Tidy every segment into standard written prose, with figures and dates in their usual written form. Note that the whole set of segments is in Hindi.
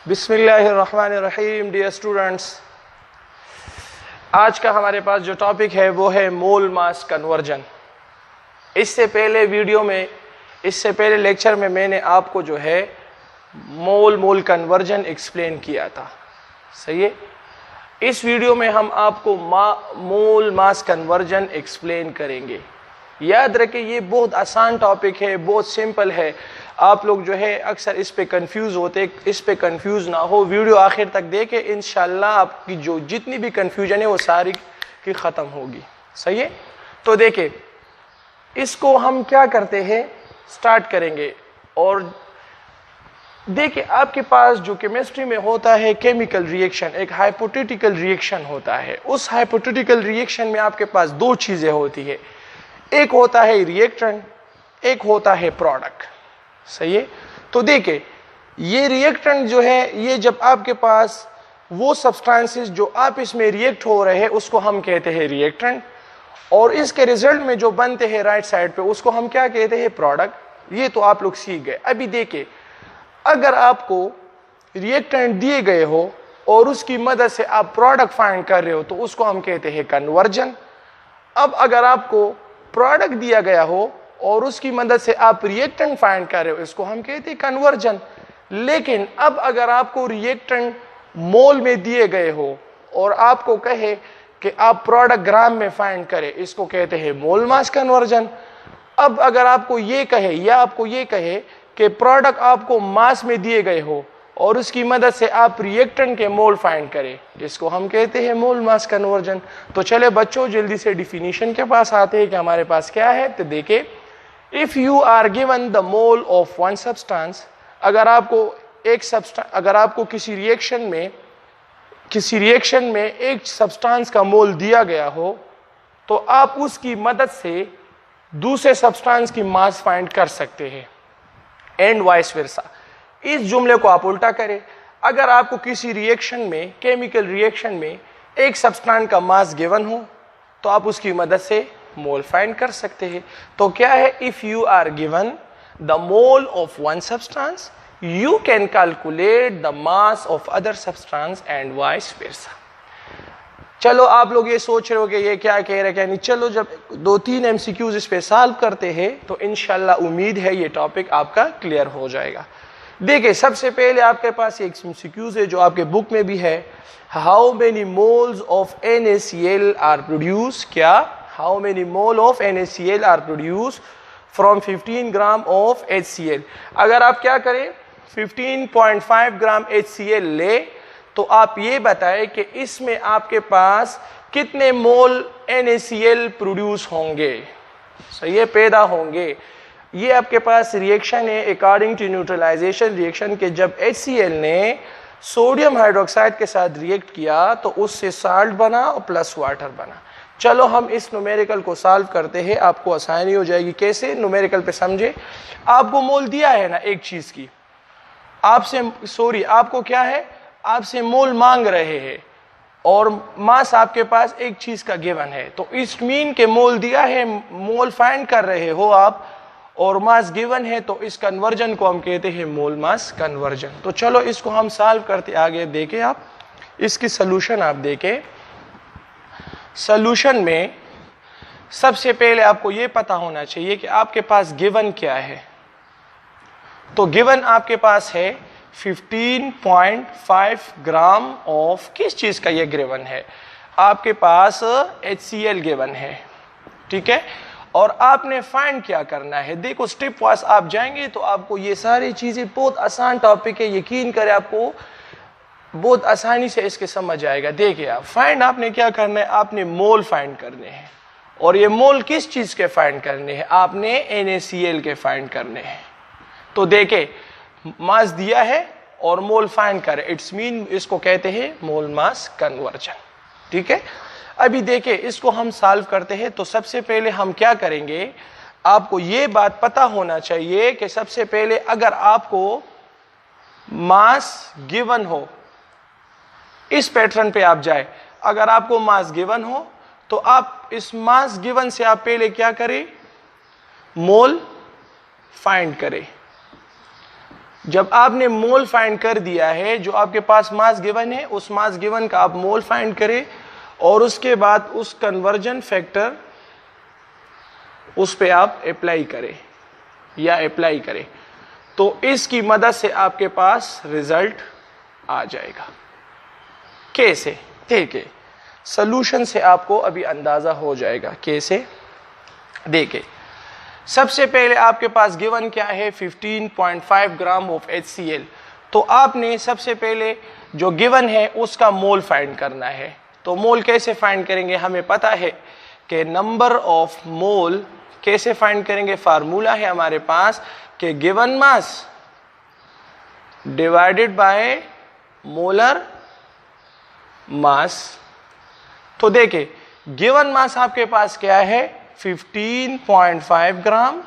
बिस्मिल्लाहिर्रहमानिर्रहीम। डियर स्टूडेंट्स, आज का हमारे पास जो टॉपिक है वो है मोल मास कन्वर्जन। इससे पहले लेक्चर में मैंने आपको जो है मोल कन्वर्जन एक्सप्लेन किया था, सही है। इस वीडियो में हम आपको मोल मास कन्वर्जन एक्सप्लेन करेंगे। याद रखें, ये बहुत आसान टॉपिक है, बहुत सिंपल है। आप लोग जो है अक्सर इस पे कंफ्यूज होते, इस पे कंफ्यूज ना हो, वीडियो आखिर तक देखें। इंशाल्लाह आपकी जो जितनी भी कंफ्यूजन है वो सारी की ख़त्म होगी, सही है। तो देखें, इसको हम क्या करते हैं, स्टार्ट करेंगे। और देखिए, आपके पास जो केमिस्ट्री में होता है केमिकल रिएक्शन, एक हाइपोथेटिकल रिएक्शन होता है। उस हाइपोथेटिकल रिएक्शन में आपके पास दो चीज़ें होती है, एक होता है रिएक्टेंट, एक होता है प्रोडक्ट, सही है। तो देखिए, ये रिएक्टेंट जो है, ये जब आपके पास वो सब्सटेंसेस जो आप इसमें रिएक्ट हो रहे हैं उसको हम कहते हैं रिएक्टेंट, और इसके रिजल्ट में जो बनते हैं राइट साइड पे उसको हम क्या कहते हैं, प्रोडक्ट। ये तो आप लोग सीख गए। अभी देखिए, अगर आपको रिएक्टेंट दिए गए हो और उसकी मदद से आप प्रोडक्ट फाइंड कर रहे हो तो उसको हम कहते हैं कन्वर्जन। अब अगर आपको प्रोडक्ट दिया गया हो और उसकी मदद से आप रिएक्टेंट फाइंड कर रहे हो, इसको हम कहते हैं कन्वर्जन। लेकिन अब अगर आपको रिएक्टेंट मोल में दिए गए हो और आपको कहे कि आप प्रोडक्ट ग्राम में फाइंड करें, इसको कहते हैं मोल मास कन्वर्जन। अब अगर आपको ये कहे या आपको ये कहे कि प्रोडक्ट आपको मास में दिए गए हो और उसकी मदद से आप रिएक्टेंट के मोल फाइंड करें, इसको हम कहते हैं मोल मास कन्वर्जन। तो चले बच्चों, जल्दी से डिफिनीशन के पास आते हैं कि हमारे पास क्या है। तो देखिए, if you are given the mole of one substance, अगर आपको किसी रिएक्शन में एक सब्सटेंस का मोल दिया गया हो तो आप उसकी मदद से दूसरे सब्सटेंस की मास फाइंड कर सकते हैं, एंड वाइस वर्सा। इस जुमले को आप उल्टा करें। अगर आपको किसी रिएक्शन में, केमिकल रिएक्शन में एक सब्सटेंस का मास गिवन हो तो आप उसकी मदद से मोल फाइंड कर सकते हैं। तो क्या है, if you are given the mole of one substance you can calculate the mass of other substance and vice versa. चलो, आप लोग ये सोच रहे हो कि ये क्या कह रहे, क्या नहीं। चलो, जब 2-3 MCQs इस पे सॉल्व करते हैं तो इंशाल्लाह उम्मीद है ये टॉपिक आपका क्लियर हो जाएगा। देखिए, सबसे पहले आपके पास एक MCQs है जो आपके बुक में भी है। How many moles of NaCl are produce, क्या, how many mole of NaCl are produce from 15 gram of HCl। अगर आप क्या करें, 15.5 ग्राम HCl ले तो आप ये बताएं कि इसमें आपके पास कितने मोल NaCl प्रोड्यूस होंगे, सही है, पैदा होंगे। ये आपके पास रिएक्शन है अकॉर्डिंग टू न्यूट्रलाइजेशन रिएक्शन के। जब HCl ने सोडियम हाइड्रोक्साइड के साथ रिएक्ट किया तो उससे साल्ट बना और प्लस वाटर बना। चलो, हम इस न्यूमेरिकल को सॉल्व करते हैं, आपको आसानी हो जाएगी। कैसे, न्यूमेरिकल पे समझे। आपको मोल दिया है ना एक चीज की, आपको क्या है, आपसे मोल मांग रहे हैं और मास आपके पास एक चीज का गिवन है। तो इस मीन के मोल दिया है, मोल फाइंड कर रहे हो आप और मास गिवन है, तो इस कन्वर्जन को हम कहते हैं मोल मास कन्वर्जन। तो चलो, इसको हम सॉल्व करते आगे। देखें आप, इसकी सोल्यूशन आप देखें। सोल्यूशन में सबसे पहले आपको यह पता होना चाहिए कि आपके पास गिवन क्या है। तो गिवन आपके पास है 15.5 ग्राम ऑफ, किस चीज का ये गिवन है, आपके पास HCl गिवन है, ठीक है। और आपने फाइंड क्या करना है, देखो स्टेप वाइज आप जाएंगे तो आपको ये सारी चीजें, बहुत आसान टॉपिक है, यकीन करें आपको बहुत आसानी से इसके समझ आएगा। देखिए, आप फाइंड आपने क्या करना है, आपने मोल फाइंड करने हैं। और ये मोल किस चीज के फाइंड करने हैं, आपने NaCl के फाइंड करने हैं। तो देखे, मास दिया है और मोल फाइंड करे, इट्स मीन इसको कहते हैं मोल मास कन्वर्जन, ठीक है। अभी देखे, इसको हम सॉल्व करते हैं। तो सबसे पहले हम क्या करेंगे, आपको ये बात पता होना चाहिए कि सबसे पहले अगर आपको मास गिवन हो, इस पैटर्न पे आप जाए। अगर आपको मास गिवन हो तो आप इस मास गिवन से आप पहले क्या करें, मोल फाइंड करें। जब आपने मोल फाइंड कर दिया है, जो आपके पास मास गिवन है उस मास गिवन का आप मोल फाइंड करें और उसके बाद उस कन्वर्जन फैक्टर उस पे आप अप्लाई करें या अप्लाई करें, तो इसकी मदद से आपके पास रिजल्ट आ जाएगा। कैसे? देखिए, सॉल्यूशन से आपको अभी अंदाजा हो जाएगा कैसे। देखिए, सबसे पहले आपके पास गिवन क्या है, 15.5 ग्राम ऑफ HCl। तो आपने सबसे पहले जो गिवन है उसका मोल फाइंड करना है। तो मोल कैसे फाइंड करेंगे? हमें पता है कि नंबर ऑफ मोल कैसे फाइंड करेंगे, फार्मूला है हमारे पास कि given mass divided by molar mass. तो देखिए, गिवन मास आपके पास क्या है, 15.5 ग्राम,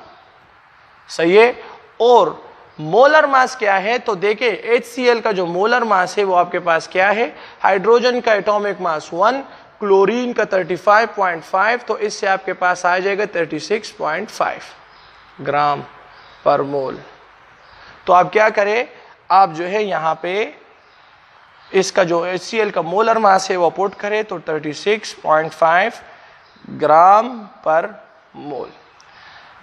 सही है। और मोलर मास क्या है? तो देखिए, HCl का जो मोलर मास है वो आपके पास क्या है, हाइड्रोजन का एटॉमिक मास 1, क्लोरीन का 35.5, तो इससे आपके पास आ जाएगा 36.5 ग्राम पर मोल। तो आप क्या करें, आप जो है यहाँ पे इसका जो HCl का मोलर मास है वो पुट करें, तो 36.5 ग्राम पर मोल।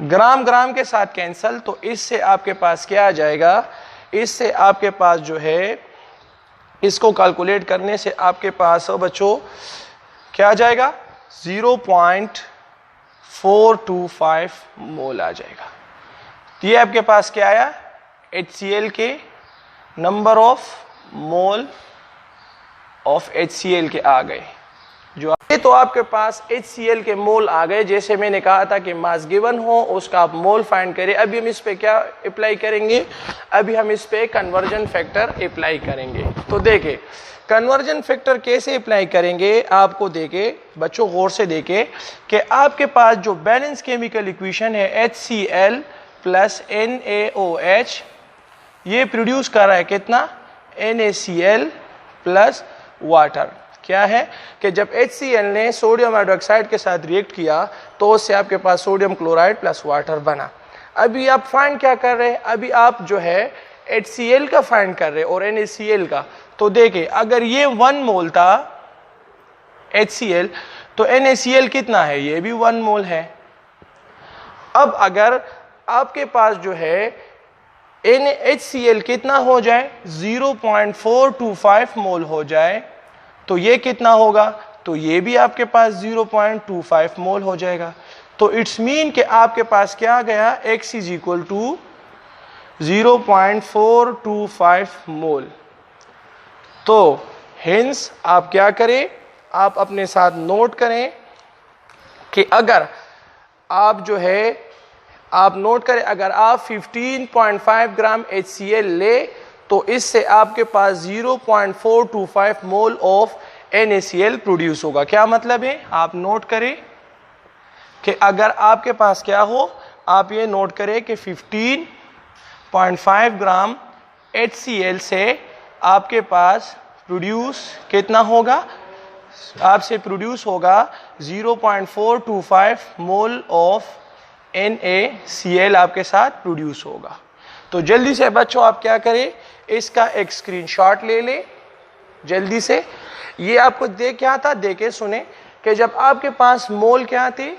ग्राम ग्राम के साथ कैंसल, तो इससे आपके पास क्या आ जाएगा, इससे आपके पास जो है, इसको कैलकुलेट करने से आपके पास बच्चों क्या आ जाएगा, 0.425 मोल आ जाएगा। ये आपके पास क्या आया, HCl के number of mole of HCl के आ गए। जो तो आपके पास HCl के मोल आ गए। जैसे मैंने कहा था कि मास गिवन हो उसका आप मोल फाइंड करें। अभी हम इस पे क्या अप्लाई करेंगे, अभी हम इस पे कन्वर्जन फैक्टर अप्लाई करेंगे। तो देखें, कन्वर्जन फैक्टर कैसे अप्लाई करेंगे, आपको देखे बच्चों गौर से देखे कि आपके पास जो बैलेंस केमिकल इक्वेशन है HCl प्लस NaOH, ये प्रोड्यूस कर रहा है कितना, NaCl प्लस वाटर। क्या है कि जब HCl ने सोडियम हाइड्रोक्साइड के साथ रिएक्ट किया तो उससे आपके पास सोडियम क्लोराइड प्लस वाटर बना। अभी आप फाइंड क्या कर रहे हैं, अभी आप जो है HCl का फाइंड कर रहे हैं और NaCl का। तो देखिए, अगर ये 1 मोल था HCl, तो NaCl कितना है, ये भी 1 मोल है। अब अगर आपके पास जो है HCl कितना हो जाए, 0.425 मोल हो जाए, तो ये कितना होगा, तो ये भी आपके पास 0.25 मोल हो जाएगा। तो इट्स मीन कि आपके पास क्या आ गया, X इज इक्वल टू 0.425 मोल। तो हेंस आप क्या करें, आप अपने साथ नोट करें कि अगर आप जो है, आप नोट करें, अगर आप 15.5 ग्राम HCl ले तो इससे आपके पास 0.425 मोल ऑफ NaCl प्रोड्यूस होगा। क्या मतलब है, आप नोट करें कि अगर आपके पास क्या हो, आप ये नोट करें कि 15.5 ग्राम HCl से आपके पास प्रोड्यूस कितना होगा, आपसे प्रोड्यूस होगा 0.425 मोल ऑफ NaCl आपके साथ प्रोड्यूस होगा। तो जल्दी से बच्चों आप क्या करें, इसका एक स्क्रीनशॉट ले ले जल्दी से। ये आपको क्या था, देखे सुने कि जब आपके पास मोल क्या थे,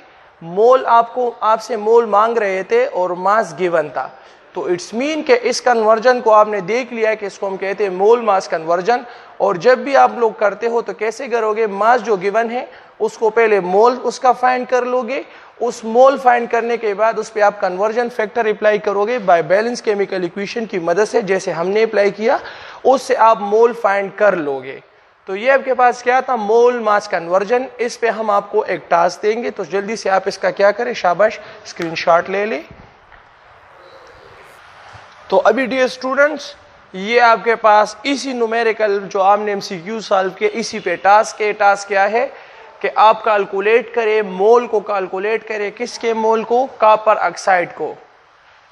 मोल आपसे मोल मांग रहे थे और मास गिवन था। तो इट्स मीन कि इस कन्वर्जन को आपने देख लिया कि इसको हम कहते हैं मोल मास कन्वर्जन। और जब भी आप लोग करते हो तो कैसे करोगे, मास जो गिवन है उसको पहले मोल उसका फाइंड कर लोगे, उस मोल फाइंड करने के बाद उस पर आप कन्वर्जन फैक्टर अप्लाई करोगे बाय बैलेंस केमिकल इक्वेशन की मदद से, जैसे हमने अप्लाई किया, उससे आप मोल फाइंड कर लोगे। तो ये आपके पास क्या था, मोल मास कन्वर्जन। इस पे हम आपको एक टास्क देंगे, तो जल्दी से आप इसका क्या करें, शाबाश स्क्रीनशॉट ले ले। तो अभी डियर स्टूडेंट्स, ये आपके पास इसी न्यूमेरिकल जो आपने MCQ सॉल्व किए इसी पे टास्क है। टास्क क्या है कि आप कैलकुलेट करें, मोल को कैलकुलेट करें, किसके मोल को, कॉपर ऑक्साइड को,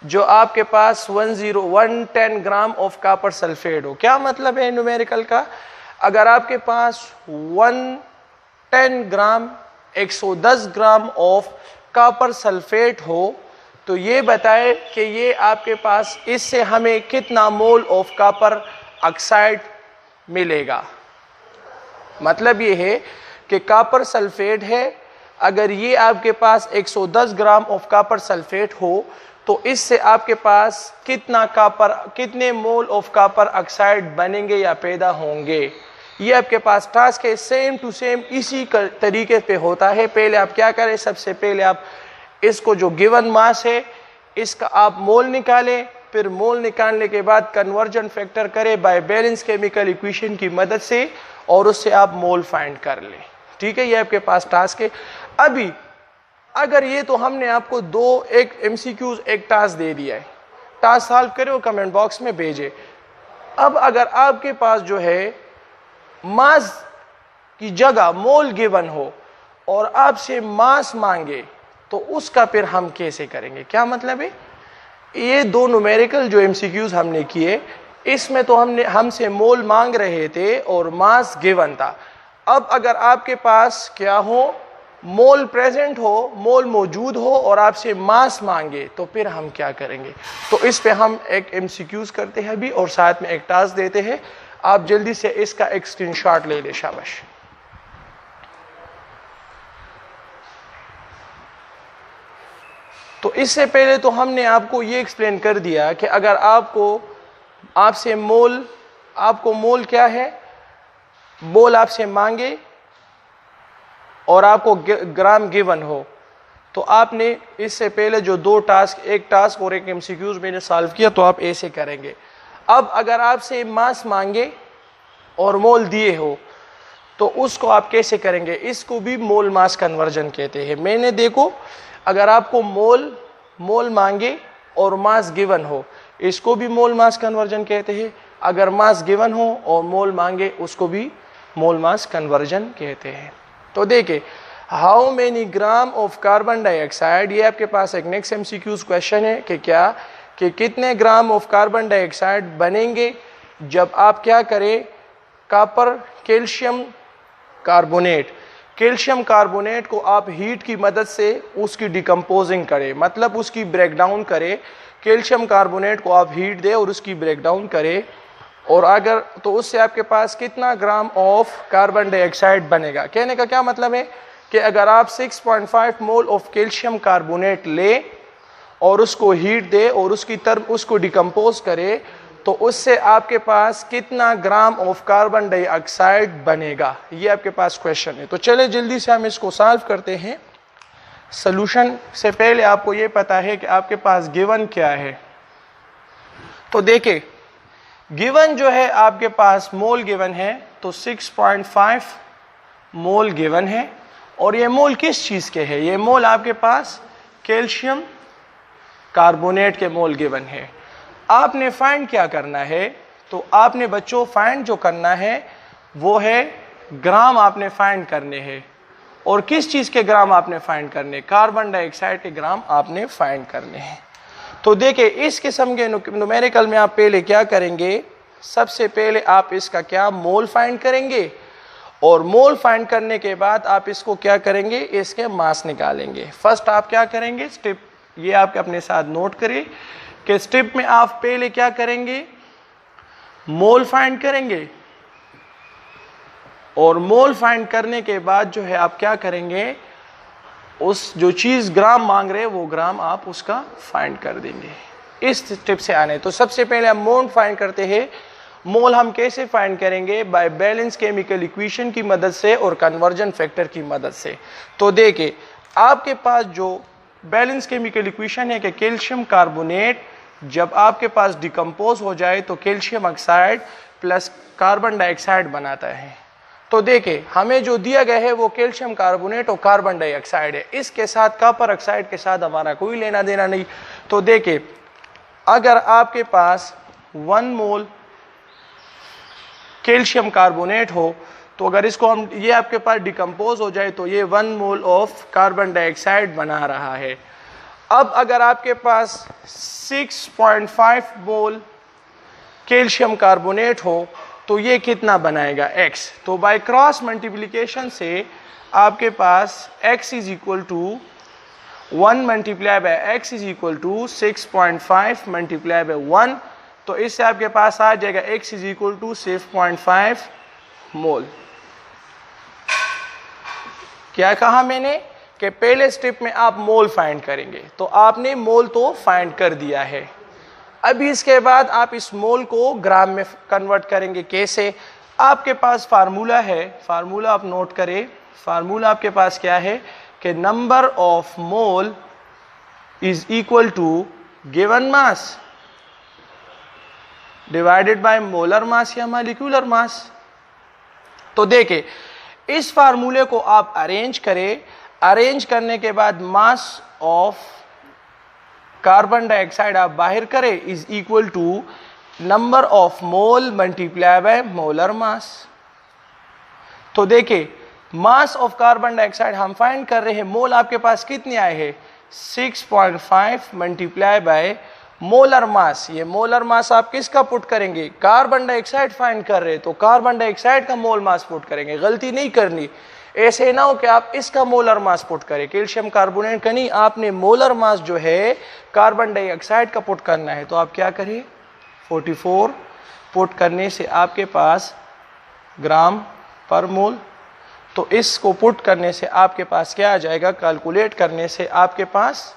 जो आपके पास 110 ग्राम ऑफ कॉपर सल्फेट हो। क्या मतलब है न्यूमेरिकल का, अगर आपके पास 110 ग्राम 110 ग्राम ऑफ कॉपर सल्फेट हो तो ये बताए कि ये आपके पास इससे हमें कितना मोल ऑफ कॉपर ऑक्साइड मिलेगा। मतलब ये है कि कॉपर सल्फेट है, अगर ये आपके पास 110 ग्राम ऑफ कॉपर सल्फेट हो तो इससे आपके पास कितने मोल ऑफ कॉपर ऑक्साइड बनेंगे या पैदा होंगे। ये आपके पास टास्क है, सेम टू सेम इसी तरीके पे होता है। पहले आप क्या करें, सबसे पहले आप इसको जो गिवन मास है इसका आप मोल निकालें, फिर मोल निकालने के बाद कन्वर्जन फैक्टर करें बाय बैलेंस केमिकल इक्वेशन की मदद से और उससे आप मोल फाइंड कर लें। ठीक है, ये आपके पास टास्क है। अभी अगर ये तो हमने आपको एक एमसीक्यूज एक टास्क दे दिया है, टास्क सॉल्व करें और कमेंट बॉक्स में भेजे। अब अगर आपके पास जो है मास की जगह मोल गिवन हो और आपसे मास मांगे तो उसका फिर हम कैसे करेंगे, क्या मतलब है। ये दो न्यूमेरिकल जो एमसीक्यूज हमने किए इसमें तो हमसे मोल मांग रहे थे और मास गिवन था। अब अगर आपके पास क्या हो, मोल प्रेजेंट हो, मोल मौजूद हो और आपसे मास मांगे तो फिर हम क्या करेंगे। तो इस पे हम एक एमसीक्यूज करते हैं अभी और साथ में एक टास्क देते हैं। आप जल्दी से इसका एक स्क्रीनशॉट ले ले, शाबाश। तो इससे पहले तो हमने आपको ये एक्सप्लेन कर दिया कि अगर आपसे मोल क्या है, मोल आपसे मांगे और आपको ग्राम गिवन हो तो आपने इससे पहले जो दो टास्क, एक टास्क और एक एमसीक्यूज मैंने सॉल्व किया, तो आप ऐसे करेंगे। अब अगर आपसे मास मांगे और मोल दिए हो तो उसको आप कैसे करेंगे, इसको भी मोल मास कन्वर्जन कहते हैं। मैंने देखो, अगर आपको मोल मांगे और मास गिवन हो, इसको भी मोल मास कन्वर्जन कहते हैं। अगर मास गिवन हो और मोल मांगे उसको भी मोल मास कन्वर्जन कहते हैं। तो देखिए, how many gram of carbon dioxide, ये आपके पास एक नेक्स्ट एमसीक्यूज क्वेश्चन है कि कितने ग्राम ऑफ कार्बन डाइऑक्साइड बनेंगे जब आप क्या करें, कॉपर कैल्शियम कार्बोनेट को आप हीट की मदद से उसकी डिकम्पोजिंग करें, मतलब उसकी ब्रेकडाउन करें। कैल्शियम कार्बोनेट को आप हीट दें और उसकी ब्रेकडाउन करें, और अगर तो उससे आपके पास कितना ग्राम ऑफ कार्बन डाइऑक्साइड बनेगा। कहने का क्या मतलब है कि अगर आप 6.5 मोल ऑफ कैल्शियम कार्बोनेट ले और उसको हीट दे और उसको डिकम्पोज करे तो उससे आपके पास कितना ग्राम ऑफ कार्बन डाइऑक्साइड बनेगा। ये आपके पास क्वेश्चन है। तो चले जल्दी से हम इसको सॉल्व करते हैं। सॉल्यूशन से पहले आपको ये पता है कि आपके पास गिवन क्या है। तो देखिए, गिवन जो है आपके पास मोल गिवन है, तो 6.5 मोल गिवन है। और ये मोल किस चीज़ के है, ये मोल आपके पास कैल्शियम कार्बोनेट के मोल गिवन है। आपने फाइंड क्या करना है, तो आपने बच्चों फाइंड जो करना है वो है ग्राम आपने फाइंड करने हैं। और किस चीज़ के ग्राम आपने फाइंड करने, कार्बन डाइऑक्साइड के ग्राम आपने फाइंड करने हैं। तो देखिए, इस किस्म के न्यूमेरिकल में आप पहले क्या करेंगे, सबसे पहले आप इसका क्या मोल फाइंड करेंगे और मोल फाइंड करने के बाद आप इसको क्या करेंगे, इसके मास निकालेंगे। फर्स्ट आप क्या करेंगे, स्टेप ये आप अपने साथ नोट करिए कि स्टेप में आप पहले क्या करेंगे, मोल फाइंड करेंगे और मोल फाइंड करने के बाद जो है आप क्या करेंगे, उस जो चीज़ ग्राम मांग रहे हैं वो ग्राम आप उसका फाइंड कर देंगे। इस स्टेप से आने तो सबसे पहले हम मोल फाइंड करते हैं। मोल हम कैसे फाइंड करेंगे, बाय बैलेंस केमिकल इक्वेशन की मदद से और कन्वर्जन फैक्टर की मदद से। तो देखिए, आपके पास जो बैलेंस केमिकल इक्वेशन है कि कैल्शियम कार्बोनेट जब आपके पास डिकम्पोज हो जाए तो calcium oxide plus carbon dioxide बनाता है। तो देखिए, हमें जो दिया गया है वो कैल्शियम कार्बोनेट और कार्बन डाइऑक्साइड है। इसके साथ कॉपर ऑक्साइड के साथ हमारा कोई लेना देना नहीं। तो देखिए, अगर आपके पास 1 मोल कैल्शियम कार्बोनेट हो तो अगर इसको हम ये आपके पास डिकम्पोज हो जाए तो ये 1 मोल ऑफ कार्बन डाइऑक्साइड बना रहा है। अब अगर आपके पास 6.5 मोल कैल्शियम कार्बोनेट हो तो ये कितना बनाएगा, x। तो बाय क्रॉस मल्टीप्लिकेशन से आपके पास x is equal to 1 multiply by x is equal to 6.5 multiply by 1, तो इससे आपके पास आ जाएगा x is equal to 6.5 mole. क्या कहा मैंने कि पहले स्टेप में आप मोल फाइंड करेंगे, तो आपने मोल तो फाइंड कर दिया है। अभी इसके बाद आप इस मोल को ग्राम में कन्वर्ट करेंगे। कैसे? आपके पास फार्मूला है, फार्मूला आप नोट करें। फार्मूला आपके पास क्या है कि number of mole is equal to given mass divided by molar mass या मॉलिक्यूलर मास। तो देखें, इस फार्मूले को आप अरेंज करें। अरेंज करने के बाद मास ऑफ कार्बन डाइऑक्साइड आप बाहर करें is equal to number of mole multiply by molar mass. तो देखिए, मास ऑफ कार्बन डाइऑक्साइड हम फाइंड कर रहे हैं, मोल आपके पास कितने आए हैं 6.5 मल्टीप्लाई बाय मोलर मास। ये मोलर मास आप किसका पुट करेंगे? कार्बन डाइऑक्साइड फाइंड कर रहे हैं तो कार्बन डाइऑक्साइड का मोल मास पुट करेंगे। गलती नहीं करनी, ऐसे ना हो कि आप इसका मोलर मास पुट करें, कैल्शियम कार्बोनेट का नहीं, आपने मोलर मास जो है कार्बन डाइऑक्साइड का पुट करना है। तो आप क्या करें, 44 पुट करने से आपके पास ग्राम पर मोल, तो इसको पुट करने से आपके पास क्या आ जाएगा, कैलकुलेट करने से आपके पास।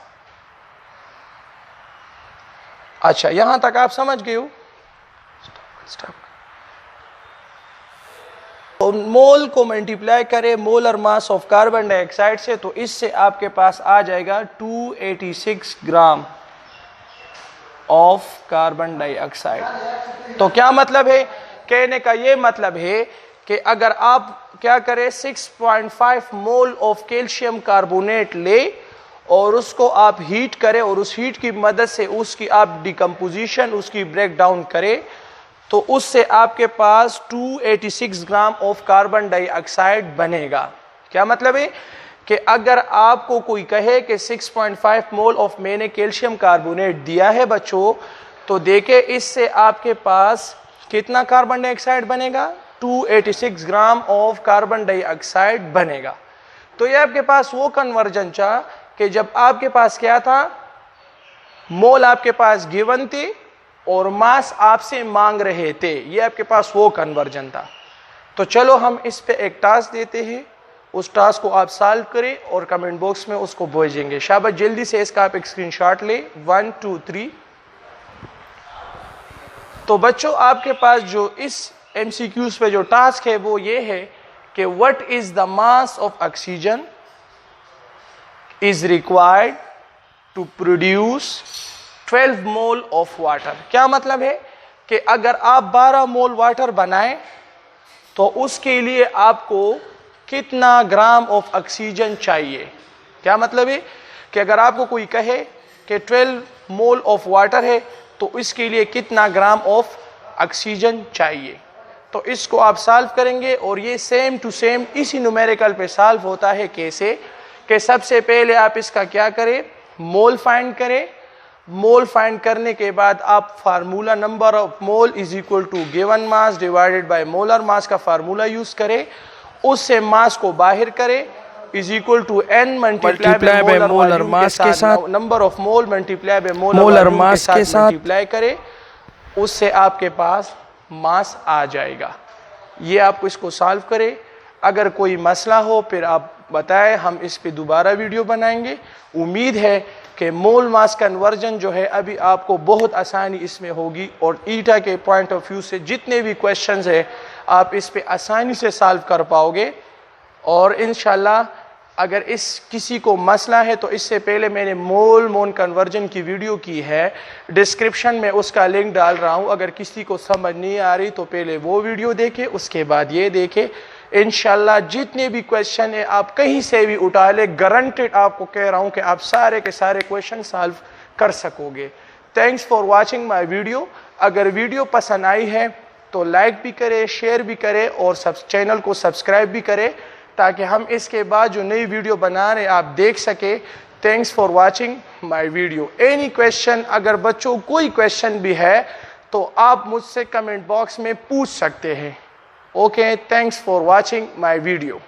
अच्छा, यहां तक आप समझ गए हो? तो मोल को मल्टीप्लाई करें molar mass of carbon dioxide से, तो इससे आपके पास आ जाएगा 286 ग्राम ऑफ कार्बन डाइऑक्साइड। तो क्या मतलब है? कहने का ये मतलब है कि अगर आप क्या करें 6.5 मोल ऑफ कैल्शियम कार्बोनेट ले और उसको आप हीट करें और उस हीट की मदद से उसकी आप डिकम्पोजिशन, उसकी ब्रेक डाउन करें, तो उससे आपके पास 286 ग्राम ऑफ कार्बन डाइऑक्साइड बनेगा। क्या मतलब है कि अगर आपको कोई कहे कि 6.5 मोल ऑफ मैंने कैल्शियम कार्बोनेट दिया है बच्चों, तो देखे इससे आपके पास कितना कार्बन डाइऑक्साइड बनेगा, 286 ग्राम ऑफ कार्बन डाइऑक्साइड बनेगा। तो ये आपके पास वो कन्वर्जन था कि जब आपके पास क्या था, मोल आपके पास गिवन थे और मास आपसे मांग रहे थे, ये आपके पास वो कन्वर्जन था। तो चलो हम इस पे एक टास्क देते हैं, उस टास्क को आप सॉल्व करें और कमेंट बॉक्स में उसको भेजेंगे। शाबाश, जल्दी से इसका आप एक स्क्रीनशॉट ले, 1 2 3। तो बच्चों आपके पास जो इस MCQs पे जो टास्क है वो ये है कि what is the mass of oxygen is required to produce 12 mole of water. क्या मतलब है कि अगर आप 12 मोल वाटर बनाएं तो उसके लिए आपको कितना ग्राम ऑफ ऑक्सीजन चाहिए। क्या मतलब है कि अगर आपको कोई कहे कि 12 मोल ऑफ वाटर है तो इसके लिए कितना ग्राम ऑफ ऑक्सीजन चाहिए। तो इसको आप सॉल्व करेंगे और ये सेम टू सेम इसी न्यूमेरिकल पे सॉल्व होता है। कैसे? कि सबसे पहले आप इसका क्या करें, मोल फाइंड करें। मोल फाइंड करने के बाद आप formula number of mole is equal to given mass divided by molar mass का फार्मूला यूज करें, उससे मास को बाहर करें is equal to n multiply by molar mass के साथ number of mole multiply by molar mass के साथ मल्टीप्लाई करें, उससे आपके पास मास आ जाएगा। ये आपको इसको सॉल्व करें। अगर कोई मसला हो फिर आप बताएं, हम इस पे दोबारा वीडियो बनाएंगे। उम्मीद है कि मोल मास कन्वर्जन जो है अभी आपको बहुत आसानी इसमें होगी और ईटा के पॉइंट ऑफ व्यू से जितने भी क्वेश्चंस है आप इस पे आसानी से सॉल्व कर पाओगे। और इंशाल्लाह अगर इस किसी को मसला है तो इससे पहले मैंने मोल कन्वर्जन की वीडियो की है, डिस्क्रिप्शन में उसका लिंक डाल रहा हूँ। अगर किसी को समझ नहीं आ रही तो पहले वो वीडियो देखे, उसके बाद ये देखे। इंशाल्लाह जितने भी क्वेश्चन है आप कहीं से भी उठा ले, गारंटेड आपको कह रहा हूँ कि आप सारे के सारे क्वेश्चन सॉल्व कर सकोगे। Thanks for watching my video. अगर वीडियो पसंद आई है तो लाइक भी करें, शेयर भी करें और चैनल को सब्सक्राइब भी करें ताकि हम इसके बाद जो नई वीडियो बना रहे आप देख सके। Thanks for watching my video. Any question, अगर बच्चों कोई क्वेश्चन भी है तो आप मुझसे कमेंट बॉक्स में पूछ सकते हैं। Okay, thanks for watching my video.